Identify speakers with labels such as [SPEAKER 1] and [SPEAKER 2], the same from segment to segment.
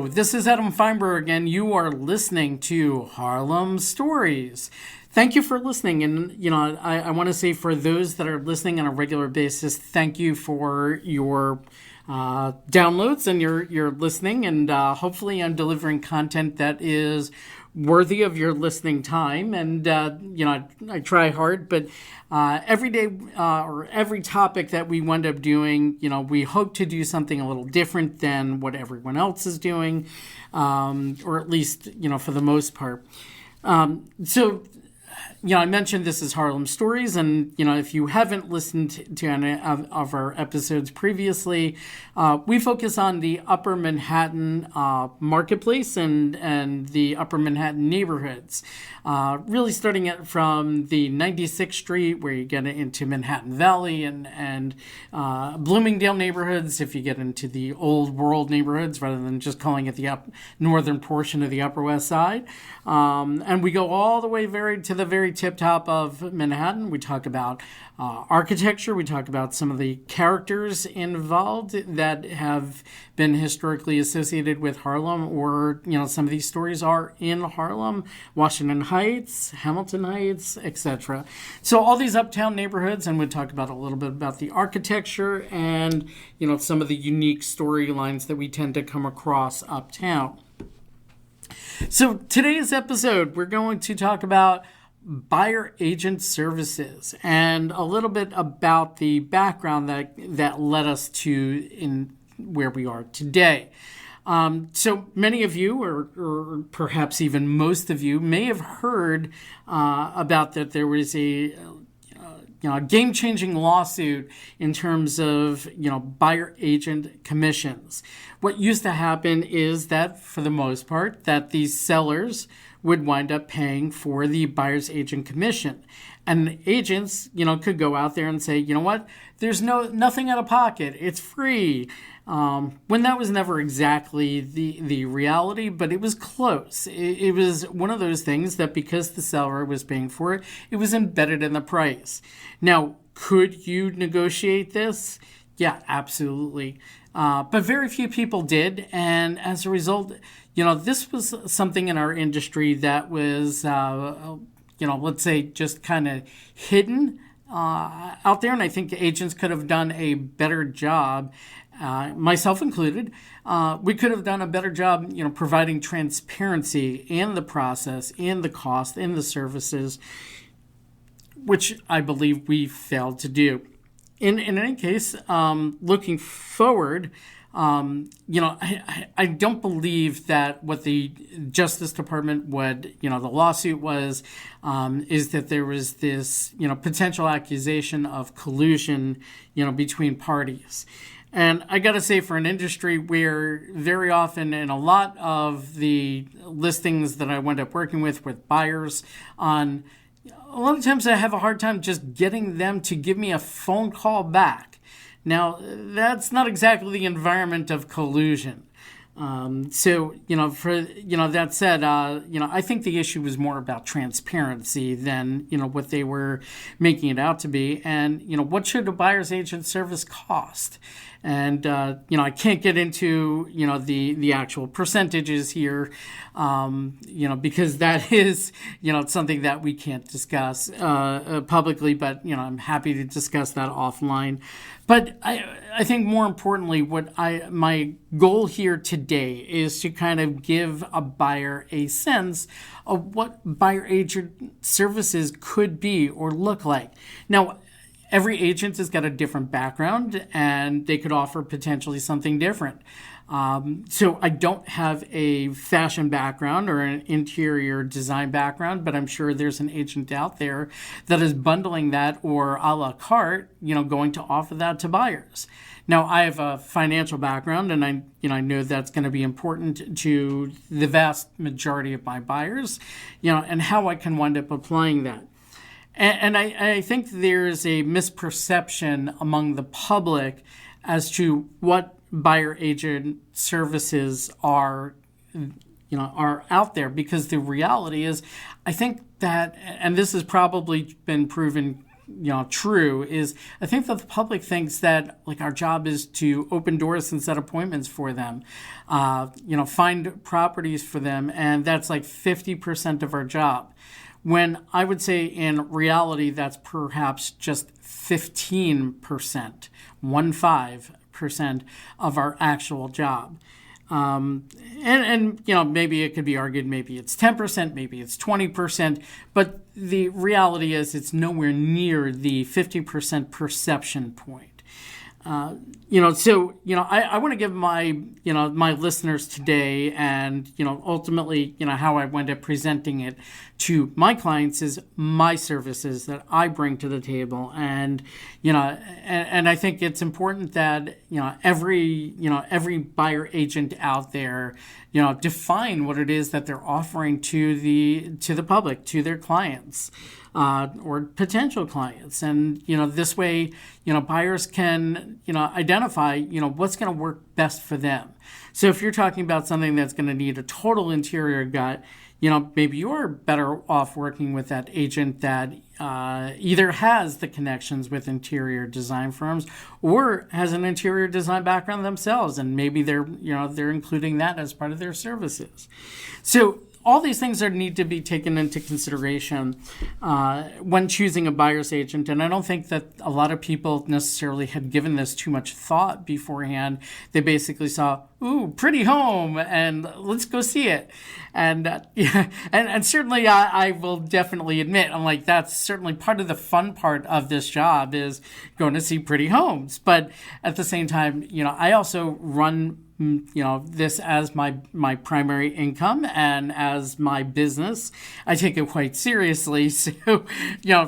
[SPEAKER 1] Hello, this is Adam Feinberg, and you are listening to Harlem Stories. Thank you for listening. And, I want to say for those that are listening on a regular basis, thank you for your downloads and your listening. And hopefully I'm delivering content that is worthy of your listening time. And, I try hard, but every day or every topic that we wind up doing, we hope to do something a little different than what everyone else is doing, or at least, for the most part. I mentioned this is Harlem Stories, and, if you haven't listened to any of our episodes previously, we focus on the Upper Manhattan marketplace and the Upper Manhattan neighborhoods, really starting it from the 96th Street, where you get into Manhattan Valley and Bloomingdale neighborhoods, if you get into the Old World neighborhoods, rather than just calling it the northern portion of the Upper West Side. And we go all the way to the very tip top of Manhattan. We talk about architecture. We talk about some of the characters involved that have been historically associated with Harlem, or, some of these stories are in Harlem, Washington Heights, Hamilton Heights, etc. So all these uptown neighborhoods, and we talk about a little bit about the architecture and, some of the unique storylines that we tend to come across uptown. So today's episode, we're going to talk about buyer agent services and a little bit about the background that led us to in where we are today. So many of you, or perhaps even most of you, may have heard about that there was a game-changing lawsuit in terms of, buyer agent commissions. What used to happen is that, for the most part, that these sellers would wind up paying for the buyer's agent commission. And agents, could go out there and say, you know what, there's nothing out of pocket, it's free. When that was never exactly the reality, but it was close. It was one of those things that because the seller was paying for it, it was embedded in the price. Now, could you negotiate this? Yeah, absolutely. But very few people did. And as a result, this was something in our industry that was, let's say just kind of hidden out there. And I think agents could have done a better job, myself included. We could have done a better job, providing transparency in the process, in the cost, in the services, which I believe we failed to do. In any case, looking forward, I don't believe that what the Justice Department the lawsuit was, is that there was this, potential accusation of collusion, between parties. And I got to say, for an industry where very often in a lot of the listings that I wind up working with buyers on, a lot of times I have a hard time just getting them to give me a phone call back. Now, that's not exactly the environment of collusion. For that said, I think the issue was more about transparency than, what they were making it out to be. And, what should a buyer's agent service cost? And, I can't get into, the actual percentages here, because that is, something that we can't discuss publicly, but, I'm happy to discuss that offline. But I think more importantly, my goal here today is to kind of give a buyer a sense of what buyer agent services could be or look like. Now, every agent has got a different background, and they could offer potentially something different. So I don't have a fashion background or an interior design background, but I'm sure there's an agent out there that is bundling that or a la carte, going to offer that to buyers. Now, I have a financial background, and I know that's going to be important to the vast majority of my buyers, and how I can wind up applying that. And I think there's a misperception among the public as to what buyer agent services are out there, because the reality is, I think that, and this has probably been proven true is I think that the public thinks that like our job is to open doors and set appointments for them, find properties for them, and that's like 50% of our job. When I would say in reality, that's perhaps just 15%, 15% of our actual job. Maybe it could be argued, maybe it's 10%, maybe it's 20%, but the reality is it's nowhere near the 50% perception point. I want to give my listeners today and, ultimately, how I went at presenting it to my clients is my services that I bring to the table. And I think it's important that, every buyer agent out there, define what it is that they're offering to the public, to their clients. Or potential clients. And, this way, buyers can, identify, what's going to work best for them. So if you're talking about something that's going to need a total interior gut, maybe you're better off working with that agent that either has the connections with interior design firms or has an interior design background themselves. And maybe they're including that as part of their services. So all these things need to be taken into consideration when choosing a buyer's agent. And I don't think that a lot of people necessarily had given this too much thought beforehand. They basically saw, ooh, pretty home, and let's go see it. And and certainly I will definitely admit, I'm like, that's certainly part of the fun part of this job is going to see pretty homes. But at the same time, I also run this as my primary income and as my business. I take it quite seriously. So,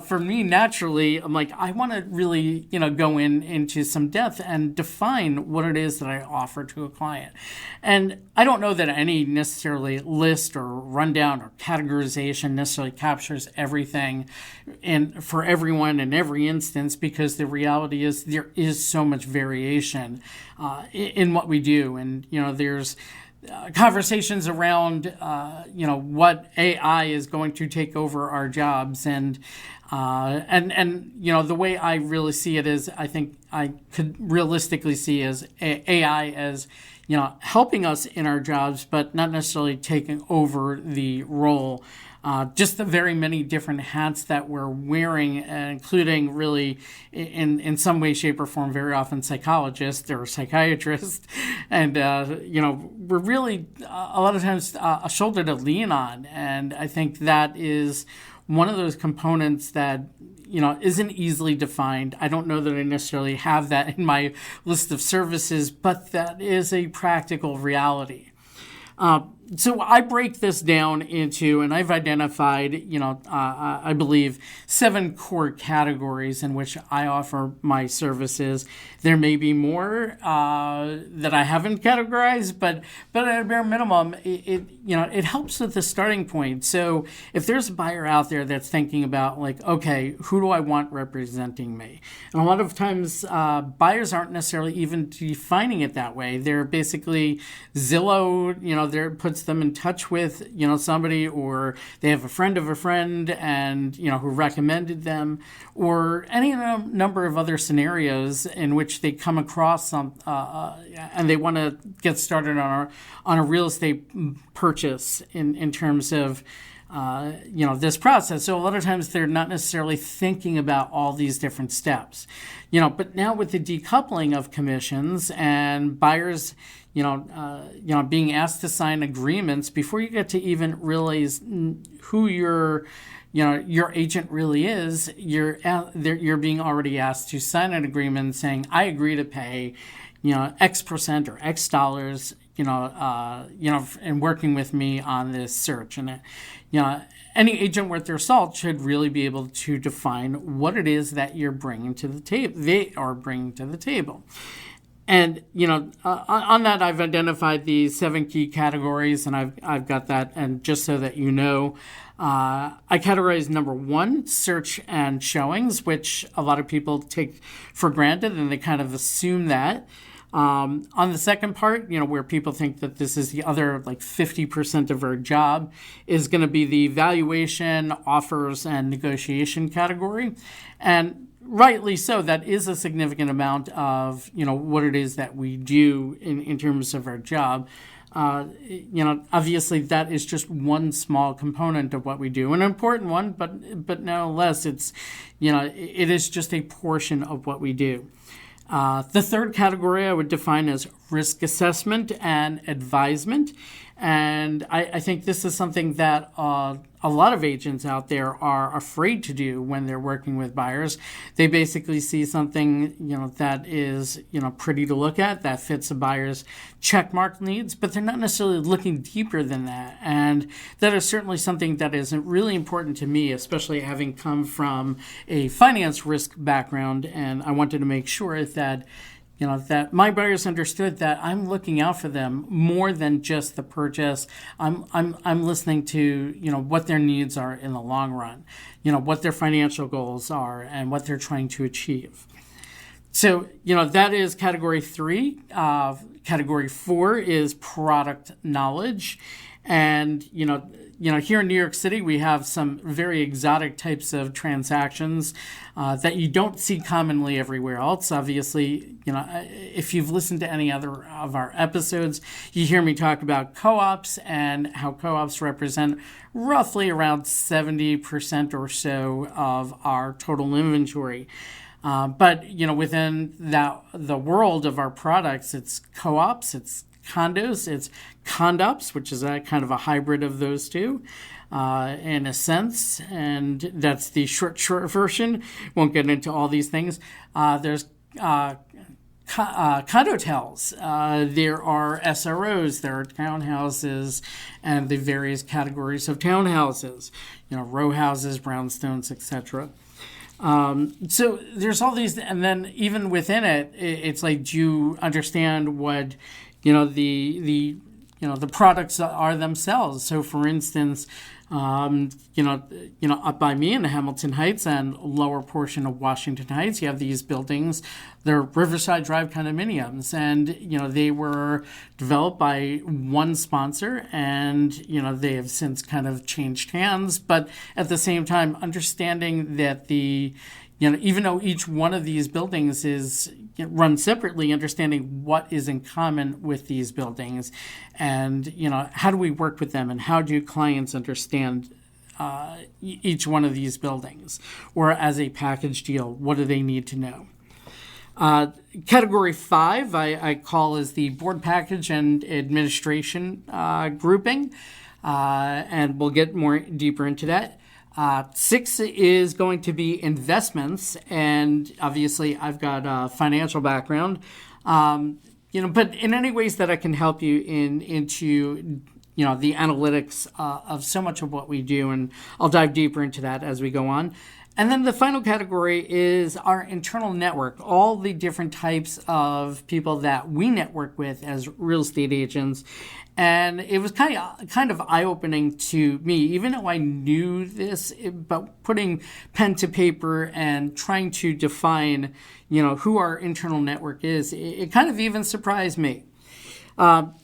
[SPEAKER 1] for me, naturally, I'm like, I want to really, go into some depth and define what it is that I offer to a client. And I don't know that any necessarily list or rundown or categorization necessarily captures everything for everyone in every instance, because the reality is there is so much variation in what we do. And, there's conversations around, what AI is going to take over our jobs. And the way I really see it is I think I could realistically see as AI as, helping us in our jobs, but not necessarily taking over the role. Just the very many different hats that we're wearing, including really in some way, shape, or form, very often psychologists or psychiatrists. And, we're really a lot of times a shoulder to lean on. And I think that is one of those components that, isn't easily defined. I don't know that I necessarily have that in my list of services, but that is a practical reality. So I break this down into, and I've identified, I believe 7 core categories in which I offer my services. There may be more that I haven't categorized, but at a bare minimum, it helps with the starting point. So if there's a buyer out there that's thinking about like, okay, who do I want representing me? And a lot of times buyers aren't necessarily even defining it that way. They're basically Zillow, there puts them in touch with, somebody, or they have a friend of a friend and, who recommended them, or any number of other scenarios in which they come across some, and they want to get started on a real estate purchase in terms of, this process. So a lot of times they're not necessarily thinking about all these different steps, but now with the decoupling of commissions and buyers, being asked to sign agreements before you get to even realize who your agent really is, you're being already asked to sign an agreement saying, I agree to pay, X percent or X dollars, and working with me on this search. And, any agent worth their salt should really be able to define what it is that you're bringing to the table, they are bringing to the table. And, on that, I've identified the 7 key categories, and I've got that. And just so that I categorize number 1, search and showings, which a lot of people take for granted, and they kind of assume that. On the second part, where people think that this is the other like 50% of our job, is going to be the valuation, offers, and negotiation category. And rightly so, that is a significant amount of, what it is that we do in terms of our job. Obviously that is just one small component of what we do, an important one, but no less, it is just a portion of what we do. The third category I would define as risk assessment and advisement. And I think this is something that a lot of agents out there are afraid to do when they're working with buyers. They basically see something, that is, pretty to look at, that fits a buyer's checkmark needs, but they're not necessarily looking deeper than that. And that is certainly something that is really important to me, especially having come from a finance risk background. And I wanted to make sure that that my buyers understood that I'm looking out for them more than just the purchase. I'm listening to, what their needs are in the long run, what their financial goals are and what they're trying to achieve. So, that is category 3. Category 4 is product knowledge. And, here in New York City, we have some very exotic types of transactions that you don't see commonly everywhere else. Obviously, if you've listened to any other of our episodes, you hear me talk about co-ops and how co-ops represent roughly around 70% or so of our total inventory. But, within the world of our products, it's co-ops, it's condos, it's condops, which is a kind of a hybrid of those two in a sense, and that's the short version. Won't get into all these things. There's condotels, there are SROs, there are townhouses, and the various categories of townhouses, row houses, brownstones, etc. So there's all these, and then even within it, it's like, do you understand what the products are themselves? So, for instance, up by me in Hamilton Heights and lower portion of Washington Heights, you have these buildings. They're Riverside Drive condominiums, and they were developed by one sponsor, and they have since kind of changed hands. But at the same time, understanding that even though each one of these buildings is run separately, understanding what is in common with these buildings, and how do we work with them, and how do clients understand each one of these buildings, or as a package deal, what do they need to know? Category 5 I call is the board package and administration grouping, and we'll get more deeper into that. 6 is going to be investments, and obviously I've got a financial background, but in any ways that I can help you into the analytics of so much of what we do, and I'll dive deeper into that as we go on. And then the final category is our internal network, all the different types of people that we network with as real estate agents. And it was kind of eye-opening to me, even though I knew this, but putting pen to paper and trying to define, who our internal network is, it kind of even surprised me.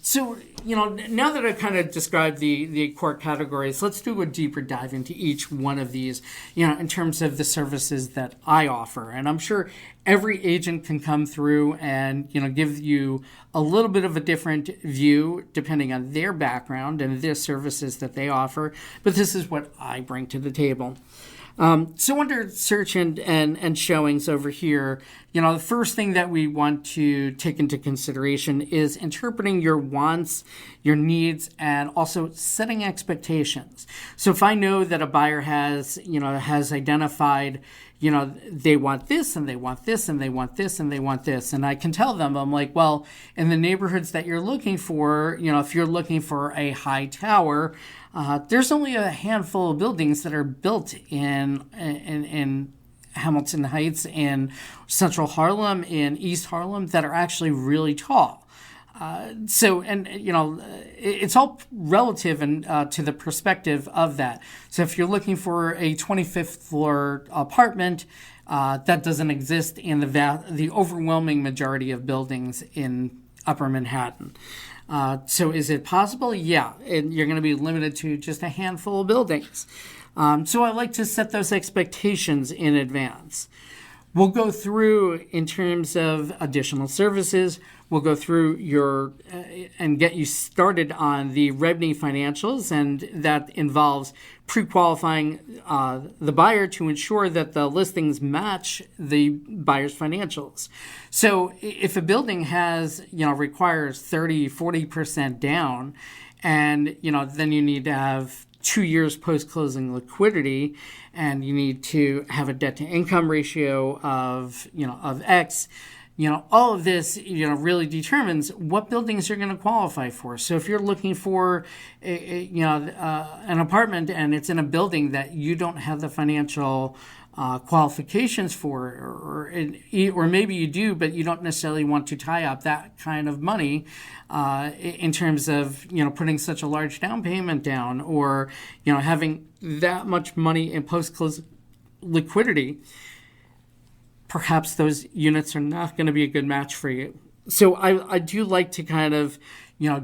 [SPEAKER 1] So, now that I've kind of described the core categories, let's do a deeper dive into each one of these, in terms of the services that I offer. And I'm sure every agent can come through and, give you a little bit of a different view depending on their background and their services that they offer. But this is what I bring to the table. So under search and showings over here, the first thing that we want to take into consideration is interpreting your wants, your needs, and also setting expectations. So if I know that a buyer has identified, they want this and they want this and they want this and they want this, and I can tell them, I'm like, well, in the neighborhoods that you're looking for, if you're looking for a high tower, there's only a handful of buildings that are built in Hamilton Heights, in Central Harlem, in East Harlem, that are actually really tall. It's all relative and to the perspective of that. So if you're looking for a 25th floor apartment, That doesn't exist in the overwhelming majority of buildings in Upper Manhattan. So is it possible? Yeah, and you're going to be limited to just a handful of buildings. So I like to set those expectations in advance. We'll go through in terms of additional services. We'll go through and get you started on the REBNY financials, and that involves pre-qualifying the buyer to ensure that the listings match the buyer's financials. So if a building requires 30-40% down, and then you need to have 2 years post-closing liquidity, and you need to have a debt-to-income ratio of X. All of this, really determines what buildings you're going to qualify for. So if you're looking for, an apartment and it's in a building that you don't have the financial qualifications for, or maybe you do, but you don't necessarily want to tie up that kind of money in terms of putting such a large down payment down, or having that much money in post-close liquidity, perhaps those units are not going to be a good match for you. So I do like to kind of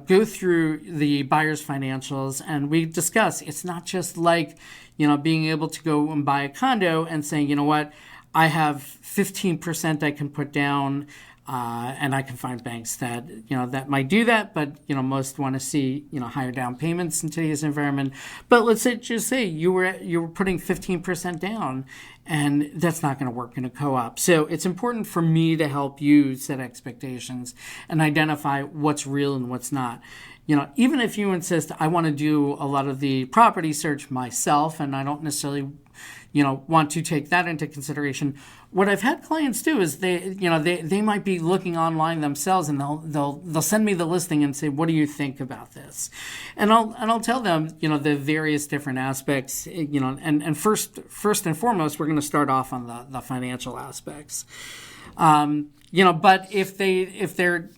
[SPEAKER 1] go through the buyer's financials, and we discuss, it's not just like being able to go and buy a condo and saying, what, I have 15% I can put down, and I can find banks that that might do that, but most want to see higher down payments in today's environment. But let's say you were putting 15% down, and that's not going to work in a co-op. So it's important for me to help you set expectations and identify what's real and what's not. Even if you insist, I want to do a lot of the property search myself, and I don't necessarily want to take that into consideration. What I've had clients do is they might be looking online themselves, and they'll send me the listing and say, what do you think about this? And I'll tell them, the various different aspects, and first and foremost, we're going to start off on the financial aspects. But if they're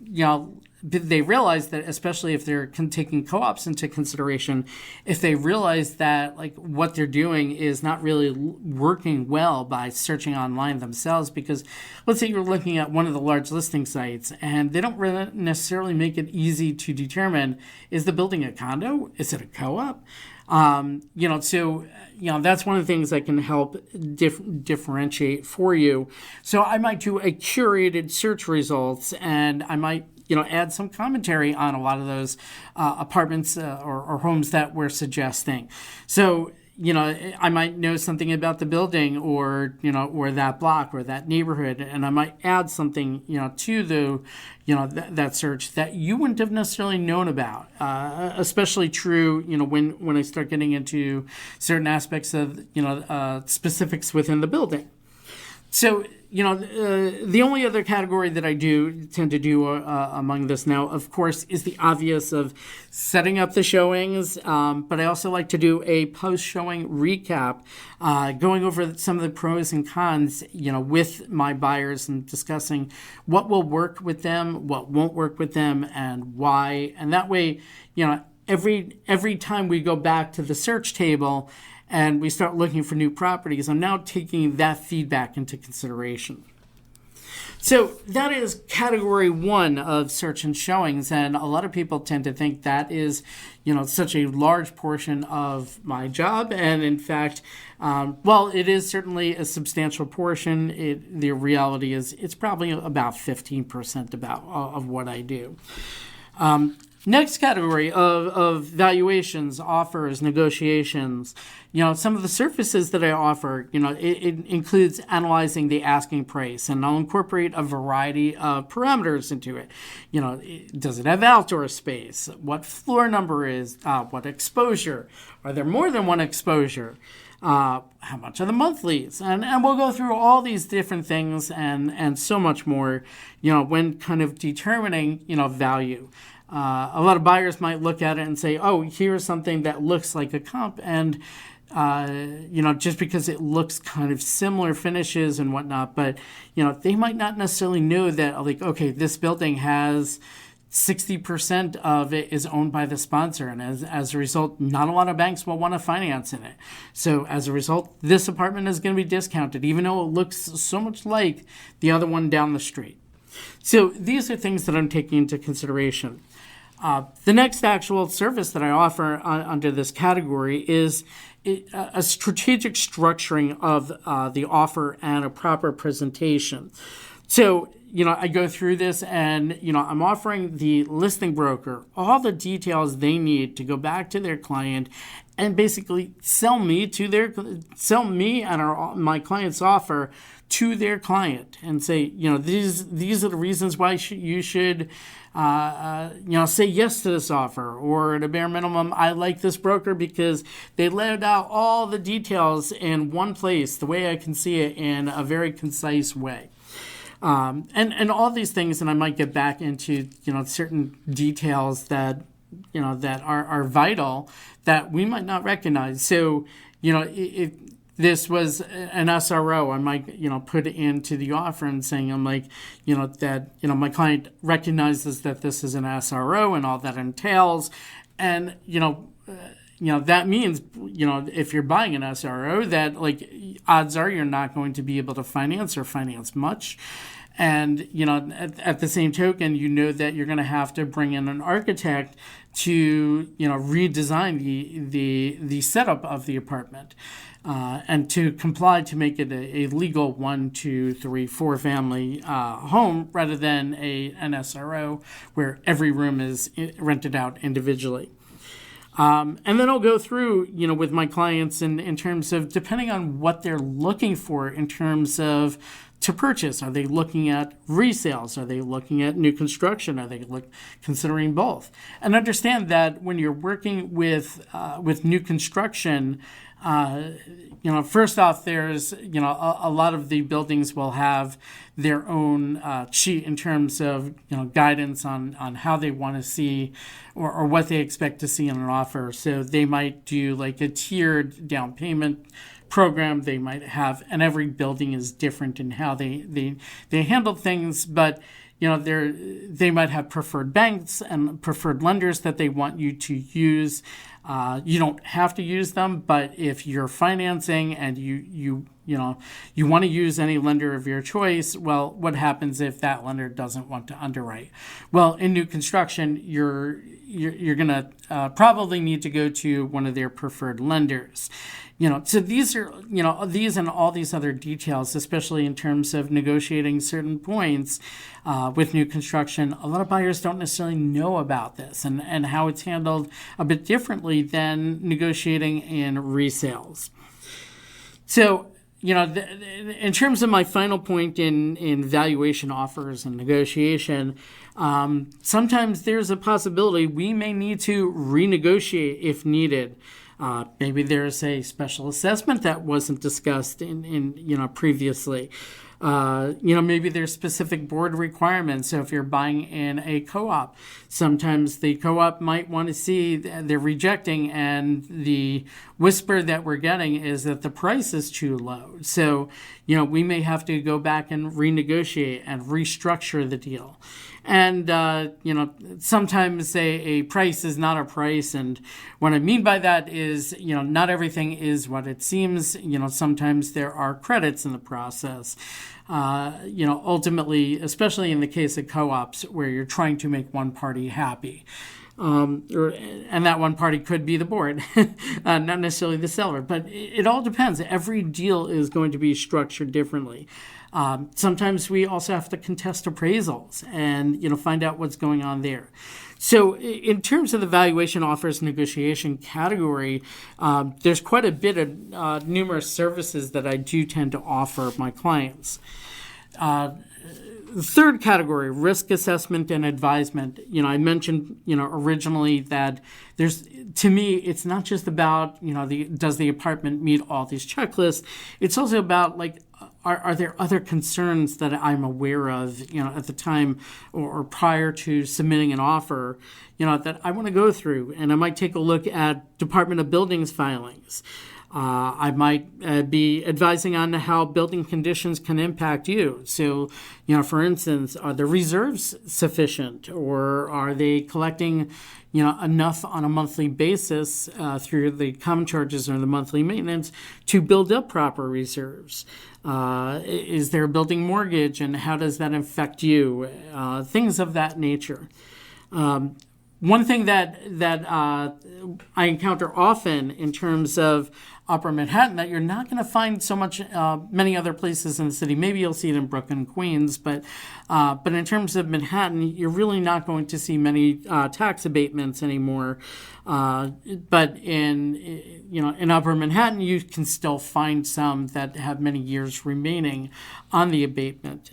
[SPEAKER 1] they realize that, especially if they're taking co-ops into consideration, if they realize that what they're doing is not really working well by searching online themselves, because let's say you're looking at one of the large listing sites and they don't really necessarily make it easy to determine, is the building a condo? Is it a co-op? That's one of the things that can help differentiate for you. So I might do a curated search results, and I might add some commentary on a lot of those apartments or homes that we're suggesting. So, I might know something about the building or that block or that neighborhood, and I might add something, to that search that you wouldn't have necessarily known about. Especially true, when I start getting into certain aspects of, specifics within the building. So, the only other category that I tend to do among this now, of course, is the obvious of setting up the showings. But I also like to do a post-showing recap, going over some of the pros and cons, with my buyers and discussing what will work with them, what won't work with them, and why. And that way, every time we go back to the search table and we start looking for new properties, I'm now taking that feedback into consideration. So that is category one of search and showings, and a lot of people tend to think that is, such a large portion of my job. And in fact, while it is certainly a substantial portion, the reality is it's probably about 15% of what I do. Next category of valuations, offers, negotiations. Some of the services that I offer, it includes analyzing the asking price, and I'll incorporate a variety of parameters into it. Does it have outdoor space? What floor number is? What exposure? Are there more than one exposure? How much are the monthlies? And we'll go through all these different things and so much more, when kind of determining, value. A lot of buyers might look at it and say, oh, here's something that looks like a comp, and just because it looks kind of similar finishes and whatnot, but they might not necessarily know that, okay, this building has 60% of it is owned by the sponsor. And as a result, not a lot of banks will want to finance in it. So as a result, this apartment is going to be discounted, even though it looks so much like the other one down the street. So these are things that I'm taking into consideration. The next actual service that I offer under this category is a strategic structuring of the offer and a proper presentation. So, I go through this and, I'm offering the listing broker all the details they need to go back to their client and basically sell me and my client's offer to their client and say, these are the reasons why you should, say yes to this offer, or at a bare minimum, I like this broker because they laid out all the details in one place, the way I can see it in a very concise way. And all these things, and I might get back into, certain details that, that are vital that we might not recognize. So, if this was an SRO, I might, put it into the offer and saying, I'm like, that, my client recognizes that this is an SRO and all that entails. And, that means, if you're buying an SRO, that odds are you're not going to be able to finance much. And, at the same token, that you're going to have to bring in an architect to, redesign the setup of the apartment and to comply to make it a legal 1, 2, 3, 4 family home rather than an SRO where every room is rented out individually. And then I'll go through, with my clients in terms of depending on what they're looking for in terms of to purchase. Are they looking at resales? Are they looking at new construction? Are they considering both? And understand that when you're working with new construction, first off, there's, a lot of the buildings will have their own sheet in terms of, guidance on how they want to see or what they expect to see in an offer. So they might do a tiered down payment program. They might have, and every building is different in how they handle things, but they might have preferred banks and preferred lenders that they want you to use. You don't have to use them, but if you're financing and you want to use any lender of your choice, well, what happens if that lender doesn't want to underwrite? Well, in new construction, you're going to probably need to go to one of their preferred lenders. So these are, these and all these other details, especially in terms of negotiating certain points with new construction. A lot of buyers don't necessarily know about this and how it's handled a bit differently than negotiating in resales. So, in terms of my final point in valuation offers and negotiation, sometimes there's a possibility we may need to renegotiate if needed. Maybe there's a special assessment that wasn't discussed in previously. Maybe there's specific board requirements. So if you're buying in a co-op, sometimes the co-op might want to see they're rejecting, and the whisper that we're getting is that the price is too low. So, we may have to go back and renegotiate and restructure the deal. And, sometimes a price is not a price. And what I mean by that is, not everything is what it seems. Sometimes there are credits in the process. Ultimately, especially in the case of co-ops where you're trying to make one party happy. And that one party could be the board, not necessarily the seller. But it all depends. Every deal is going to be structured differently. Sometimes we also have to contest appraisals and, find out what's going on there. So in terms of the valuation offers negotiation category, there's quite a bit of numerous services that I do tend to offer my clients. The third category, risk assessment and advisement. I mentioned, originally that to me, it's not just about, does the apartment meet all these checklists? It's also about are there other concerns that I'm aware of, at the time or prior to submitting an offer, that I want to go through, and I might take a look at Department of Buildings filings. I might be advising on how building conditions can impact you. So, for instance, are the reserves sufficient, or are they collecting, enough on a monthly basis through the common charges or the monthly maintenance to build up proper reserves? Is there a building mortgage, and how does that affect you? Things of that nature. One thing that I encounter often in terms of Upper Manhattan that you're not going to find so much many other places in the city. Maybe you'll see it in Brooklyn, Queens, but in terms of Manhattan, you're really not going to see many tax abatements anymore. But in Upper Manhattan, you can still find some that have many years remaining on the abatement,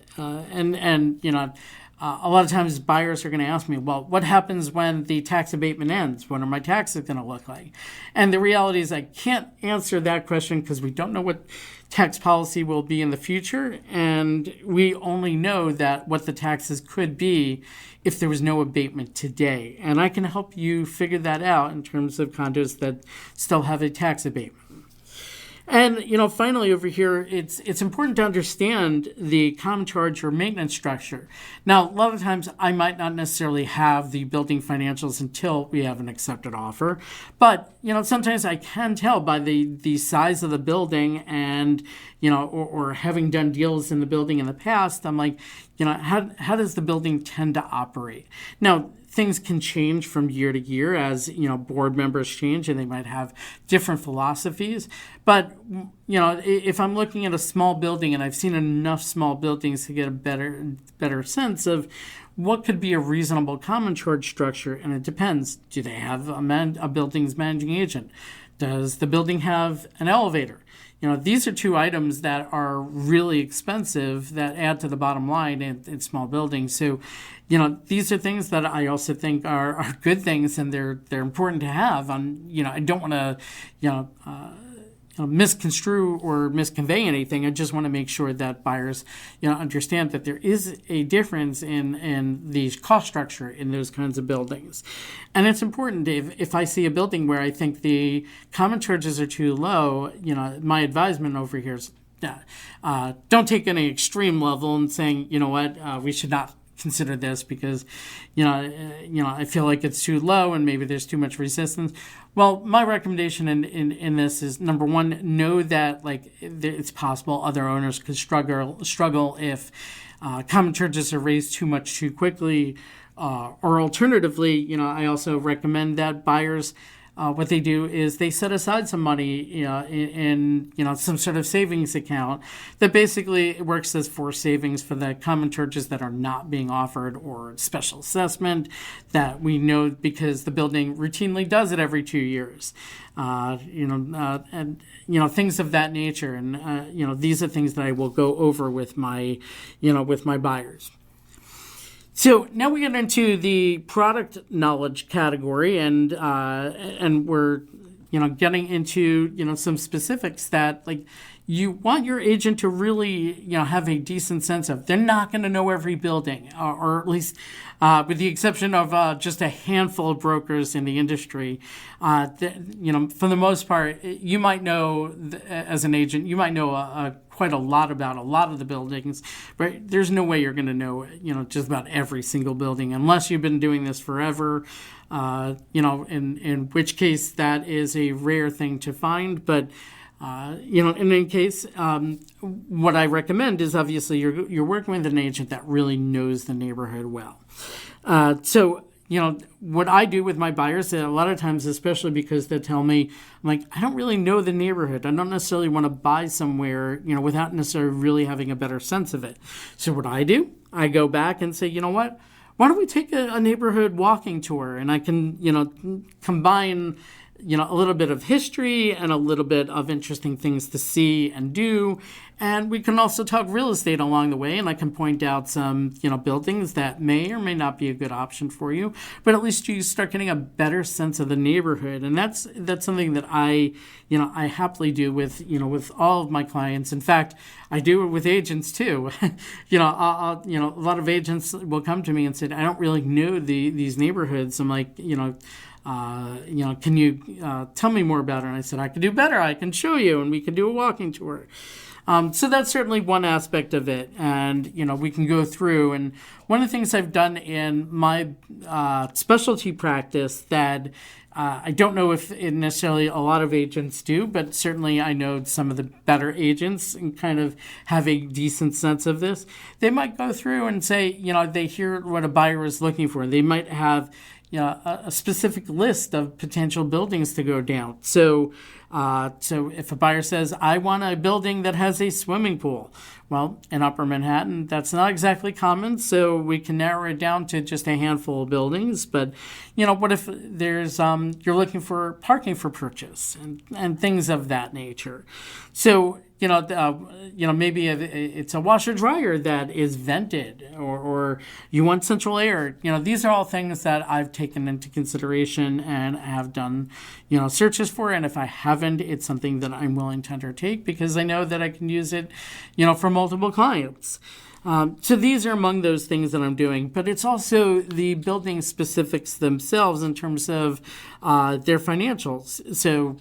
[SPEAKER 1] a lot of times buyers are going to ask me, well, what happens when the tax abatement ends? What are my taxes going to look like? And the reality is I can't answer that question because we don't know what tax policy will be in the future. And we only know that what the taxes could be if there was no abatement today. And I can help you figure that out in terms of condos that still have a tax abatement. And, finally over here, it's important to understand the common charge or maintenance structure. Now, a lot of times I might not necessarily have the building financials until we have an accepted offer. But, sometimes I can tell by the size of the building and, or having done deals in the building in the past, I'm like, how does the building tend to operate? Now, things can change from year to year as, board members change and they might have different philosophies. But, if I'm looking at a small building, and I've seen enough small buildings to get a better sense of what could be a reasonable common charge structure, and it depends. Do they have a building's managing agent? Does the building have an elevator? These are two items that are really expensive that add to the bottom line in small buildings. So, these are things that I also think are good things, and they're important to have. I don't want to, misconstrue or misconvey anything. I just want to make sure that buyers, understand that there is a difference in the cost structure in those kinds of buildings. And it's important, if I see a building where I think the common charges are too low, my advisement over here is, don't take any extreme level and saying, we should not consider this because, I feel like it's too low and maybe there's too much resistance. Well, my recommendation in this is, number one, know that it's possible other owners could struggle if common charges are raised too much too quickly. Or alternatively, I also recommend that buyers, what they do is they set aside some money in some sort of savings account that basically works as forced savings for the common charges that are not being offered, or special assessment that we know because the building routinely does it every 2 years. And things of that nature. And these are things that I will go over with my buyers. So now we get into the product knowledge category, and we're getting into some specifics that you want your agent to really have a decent sense of. They're not going to know every building, or at least with the exception of just a handful of brokers in the industry. For the most part, you might know as an agent, you might know quite a lot about a lot of the buildings, but there's no way you're going to know, just about every single building unless you've been doing this forever, in which case that is a rare thing to find. But, in any case, what I recommend is obviously you're working with an agent that really knows the neighborhood well. So what I do with my buyers, a lot of times, especially because they tell me, I don't really know the neighborhood. I don't necessarily want to buy somewhere, without necessarily really having a better sense of it. So what I do, I go back and say, what? Why don't we take a neighborhood walking tour? And I can, combine, a little bit of history and a little bit of interesting things to see and do. And we can also talk real estate along the way, and I can point out some, buildings that may or may not be a good option for you, but at least you start getting a better sense of the neighborhood. And that's something that I happily do with all of my clients. In fact, I do it with agents too. A lot of agents will come to me and say, I don't really know these neighborhoods. I'm like, can you tell me more about it? And I said, I can do better. I can show you, and we can do a walking tour. So that's certainly one aspect of it. And, we can go through. And one of the things I've done in my specialty practice that I don't know if necessarily a lot of agents do, but certainly I know some of the better agents and kind of have a decent sense of this. They might go through and say, they hear what a buyer is looking for. They might have a specific list of potential buildings to go down. So if a buyer says, I want a building that has a swimming pool, well, in Upper Manhattan, that's not exactly common, so we can narrow it down to just a handful of buildings. But, what if there's you're looking for parking for purchase and things of that nature? So, maybe it's a washer dryer that is vented, or you want central air. These are all things that I've taken into consideration and have done, searches for. And if I haven't, it's something that I'm willing to undertake because I know that I can use it, for multiple clients. So these are among those things that I'm doing, but it's also the building specifics themselves in terms of their financials. So,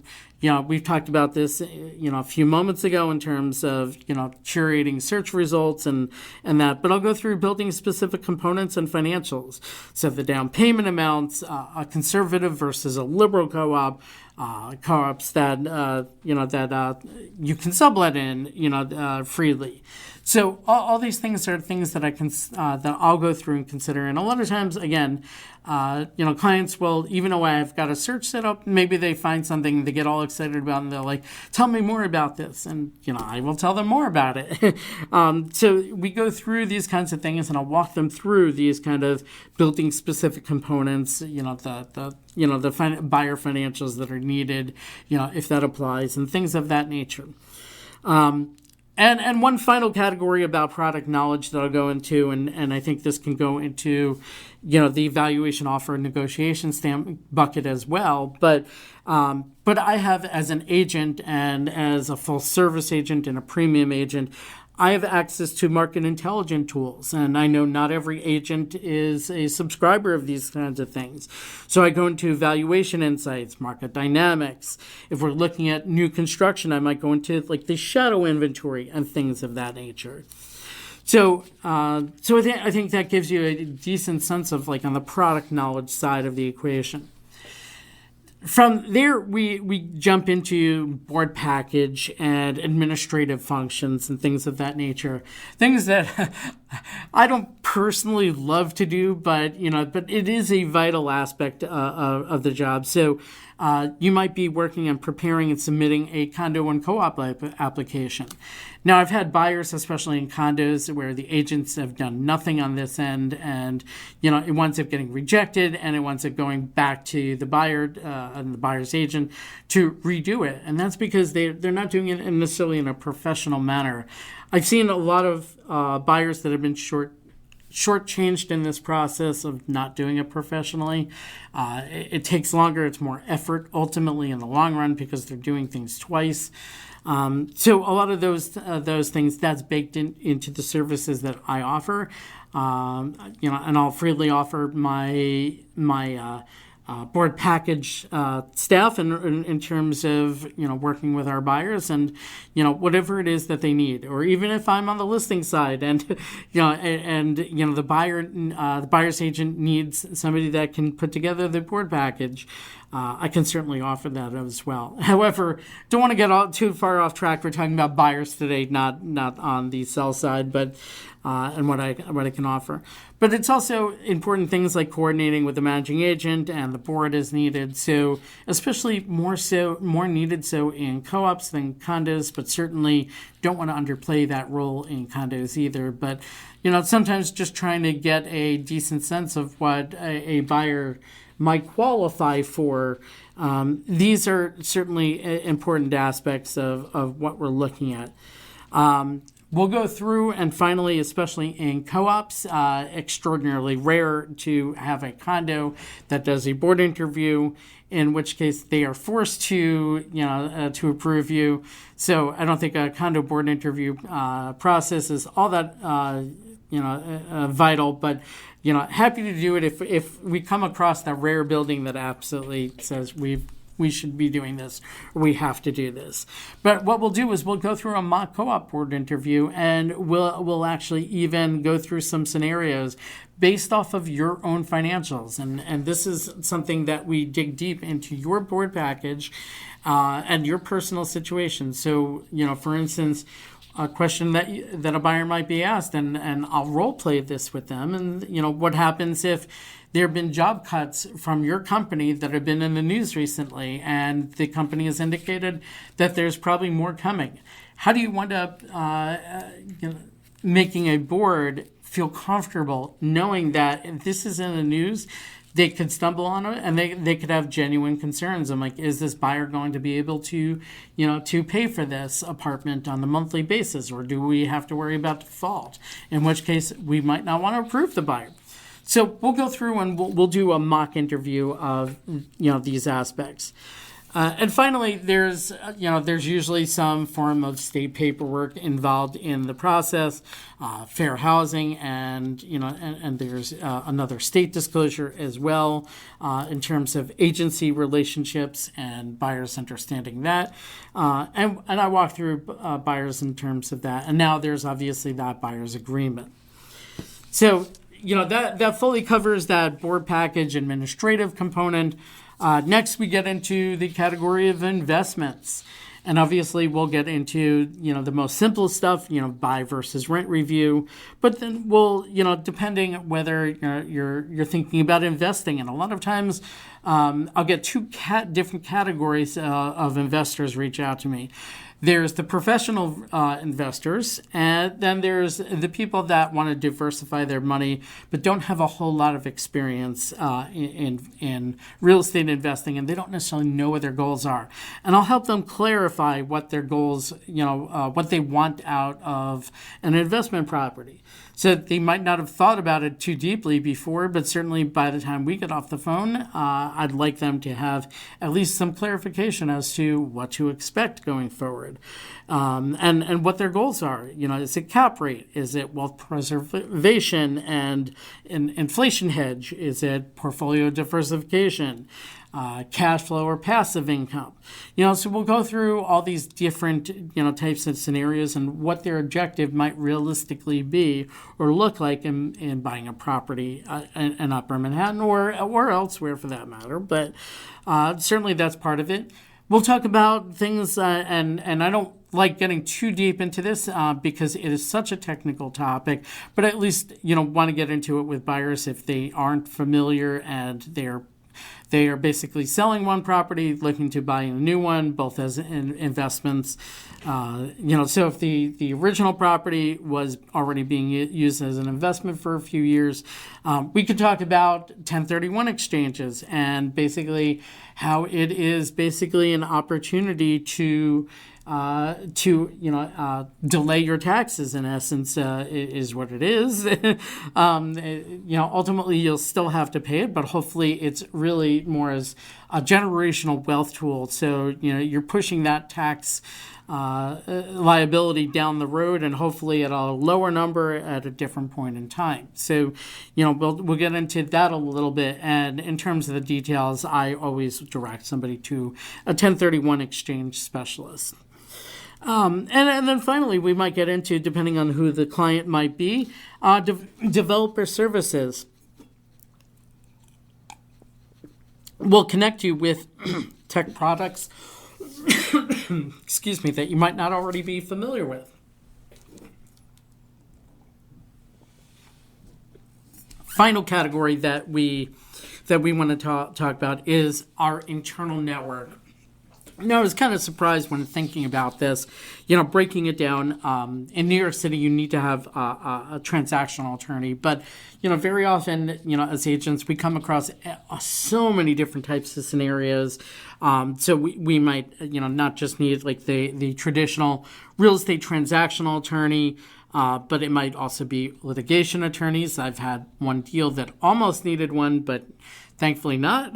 [SPEAKER 1] we've talked about this, a few moments ago in terms of, curating search results and that, but I'll go through building specific components and financials. So the down payment amounts, a conservative versus a liberal co-op, co-ops that, that you can sublet in, freely. So all these things are things that I can that I'll go through and consider. And a lot of times, again, clients will, even though I've got a search set up, maybe they find something they get all excited about and they're like, tell me more about this. And, I will tell them more about it. So we go through these kinds of things and I'll walk them through these kind of building specific components, the buyer financials that are needed, if that applies and things of that nature. And one final category about product knowledge that I'll go into, and I think this can go into, the evaluation offer negotiation stamp bucket as well. But I have, as an agent and as a full service agent and a premium agent, I have access to market intelligence tools, and I know not every agent is a subscriber of these kinds of things. So I go into valuation insights, market dynamics. If we're looking at new construction, I might go into like the shadow inventory and things of that nature. So I think that gives you a decent sense of like on the product knowledge side of the equation. From there, we jump into board package and administrative functions and things of that nature. Things that I don't personally love to do, but it is a vital aspect of the job. So you might be working on preparing and submitting a condo and co-op application. Now, I've had buyers, especially in condos, where the agents have done nothing on this end, and it winds up getting rejected, and it winds up going back to the buyer and the buyer's agent to redo it, and that's because they're not doing it necessarily in a professional manner. I've seen a lot of buyers that have been shortchanged in this process of not doing it professionally. It takes longer. It's more effort ultimately in the long run because they're doing things twice. So a lot of those things that's baked into the services that I offer. And I'll freely offer my board package staff in terms of working with our buyers and whatever it is that they need, or even if I'm on the listing side and the buyer's agent needs somebody that can put together the board package, I can certainly offer that as well. However, don't want to get too far off track. We're talking about buyers today, not on the sell side, but and what I can offer. But it's also important things like coordinating with the managing agent and the board is needed. So especially more needed so in co-ops than condos, but certainly don't want to underplay that role in condos either. But sometimes just trying to get a decent sense of what a buyer might qualify for. These are certainly important aspects of what we're looking at. We'll go through, and finally, especially in co-ops, extraordinarily rare to have a condo that does a board interview, in which case they are forced to approve you. So I don't think a condo board interview process is all that vital, but happy to do it if we come across that rare building that absolutely says we should be doing this, or we have to do this. But what we'll do is we'll go through a mock co-op board interview, and we'll actually even go through some scenarios based off of your own financials. And this is something that we dig deep into your board package and your personal situation. So, for instance, a question that a buyer might be asked, and I'll role play this with them. And, what happens if there have been job cuts from your company that have been in the news recently, and the company has indicated that there's probably more coming? How do you wind up making a board feel comfortable knowing that if this is in the news, they could stumble on it and they could have genuine concerns? I'm like, is this buyer going to be able to, to pay for this apartment on a monthly basis, or do we have to worry about default? In which case, we might not want to approve the buyer. So we'll go through and we'll do a mock interview of, these aspects. And finally, there's usually some form of state paperwork involved in the process, fair housing, and there's another state disclosure as well in terms of agency relationships and buyers understanding that. And I walk through buyers in terms of that. And now there's obviously that buyer's agreement. So, that fully covers that board package administrative component. Next, we get into the category of investments. And obviously, we'll get into, the most simple stuff, buy versus rent review. But then we'll, depending whether you're thinking about investing. And a lot of times, I'll get two different categories of investors reach out to me. There's the professional investors, and then there's the people that want to diversify their money but don't have a whole lot of experience in real estate investing, and they don't necessarily know what their goals are. And I'll help them clarify what their goals, what they want out of an investment property. So they might not have thought about it too deeply before, but certainly by the time we get off the phone, I'd like them to have at least some clarification as to what to expect going forward, and what their goals are. Is it cap rate? Is it wealth preservation and an inflation hedge? Is it portfolio diversification? Cash flow or passive income? So we'll go through all these different, types of scenarios and what their objective might realistically be or look like in buying a property in Upper Manhattan or elsewhere for that matter. But certainly that's part of it. We'll talk about things, and I don't like getting too deep into this because it is such a technical topic, but at least, want to get into it with buyers if they aren't familiar and they are basically selling one property, looking to buy a new one, both as investments. So if the original property was already being used as an investment for a few years, we could talk about 1031 exchanges and basically how it is basically an opportunity to delay your taxes, in essence, is what it is. Ultimately you'll still have to pay it, but hopefully it's really more as a generational wealth tool. So, you're pushing that tax liability down the road, and hopefully at a lower number at a different point in time. So, we'll get into that a little bit. And in terms of the details, I always direct somebody to a 1031 exchange specialist. And then finally, we might get into, depending on who the client might be, developer services. We'll connect you with tech products, excuse me, that you might not already be familiar with. Final category that we want to talk about is our internal network. I was kind of surprised when thinking about this, breaking it down. In New York City, you need to have a transactional attorney. But, very often, as agents, we come across so many different types of scenarios. So we might, not just need like the traditional real estate transactional attorney, but it might also be litigation attorneys. I've had one deal that almost needed one, but Thankfully not.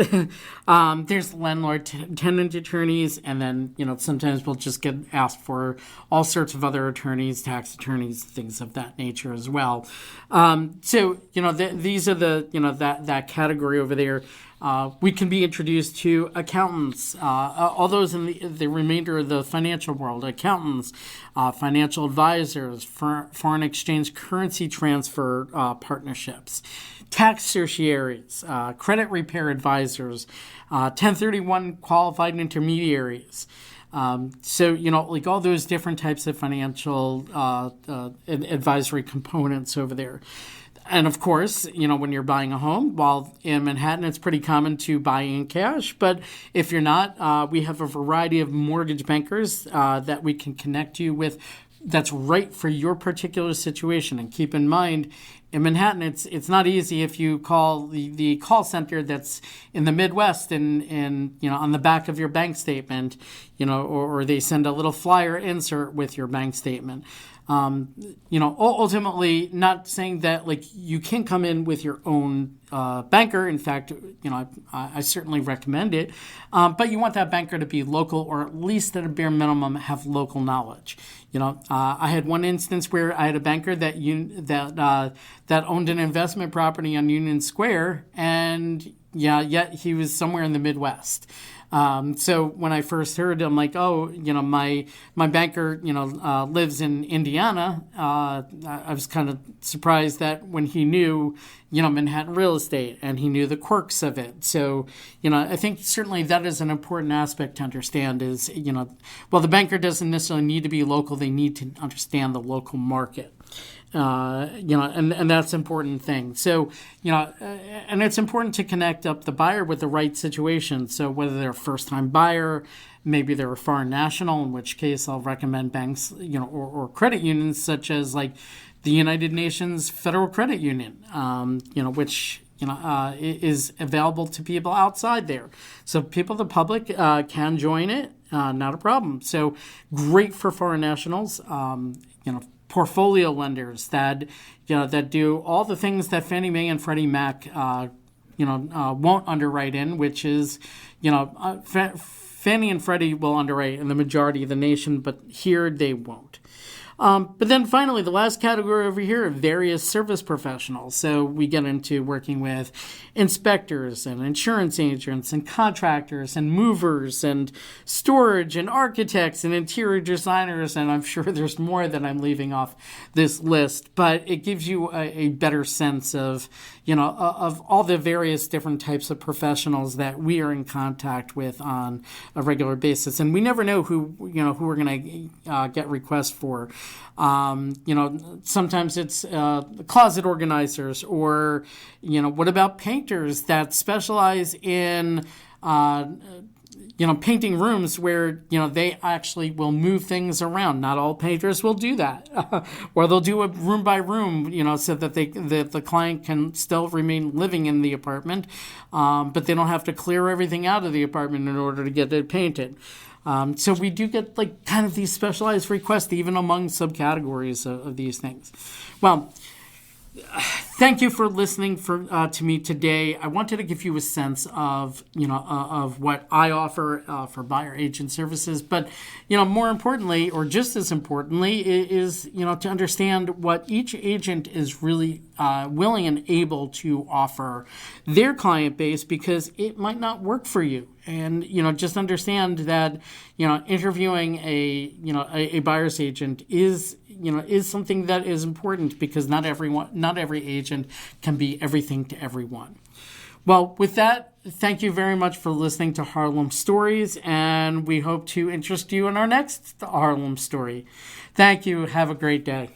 [SPEAKER 1] There's landlord-tenant attorneys, and then, sometimes we'll just get asked for all sorts of other attorneys, tax attorneys, things of that nature as well. These are that category over there. We can be introduced to accountants, all those in the remainder of the financial world, accountants, financial advisors, foreign exchange currency transfer partnerships, tax certiaries, credit repair advisors, 1031 qualified intermediaries. Like all those different types of financial advisory components over there. And of course, when you're buying a home, while in Manhattan, it's pretty common to buy in cash. But if you're not, we have a variety of mortgage bankers that we can connect you with that's right for your particular situation. And keep in mind, in Manhattan, it's not easy if you call the call center that's in the Midwest and on the back of your bank statement, or they send a little flyer insert with your bank statement. Ultimately, not saying that you can't come in with your own banker. In fact, I certainly recommend it. But you want that banker to be local, or at least at a bare minimum have local knowledge. I had one instance where I had a banker that owned an investment property on Union Square, and yet he was somewhere in the Midwest. So when I first heard, I'm like, my banker, lives in Indiana. I was kind of surprised that when he knew, Manhattan real estate, and he knew the quirks of it. So, I think certainly that is an important aspect to understand is, the banker doesn't necessarily need to be local. They need to understand the local market. And that's an important thing. So, and it's important to connect up the buyer with the right situation. So whether they're a first-time buyer, maybe they're a foreign national, in which case I'll recommend banks, or credit unions such as like the United Nations Federal Credit Union, which is available to people outside there. So people, the public, can join it, not a problem. So great for foreign nationals, portfolio lenders that do all the things that Fannie Mae and Freddie Mac won't underwrite in, which is Fannie and Freddie will underwrite in the majority of the nation, but here they won't. But then finally, the last category over here are various service professionals. So we get into working with inspectors and insurance agents and contractors and movers and storage and architects and interior designers. And I'm sure there's more that I'm leaving off this list, but it gives you a better sense of, of all the various different types of professionals that we are in contact with on a regular basis. And we never know who we're going to get requests for. Sometimes it's closet organizers, or, what about painters that specialize in, painting rooms where, they actually will move things around. Not all painters will do that. Or they'll do it room by room, so that the client can still remain living in the apartment, but they don't have to clear everything out of the apartment in order to get it painted. So we do get kind of these specialized requests even among subcategories of these things. Well, thank you for listening to me today. I wanted to give you a sense of of what I offer for buyer agent services, but more importantly, or just as importantly, is to understand what each agent is really willing and able to offer their client base, because it might not work for you. And just understand that interviewing a buyer's agent is something that is important, because not every agent can be everything to everyone. Well, with that, thank you very much for listening to Harlem Stories, and we hope to interest you in our next Harlem Story. Thank you. Have a great day.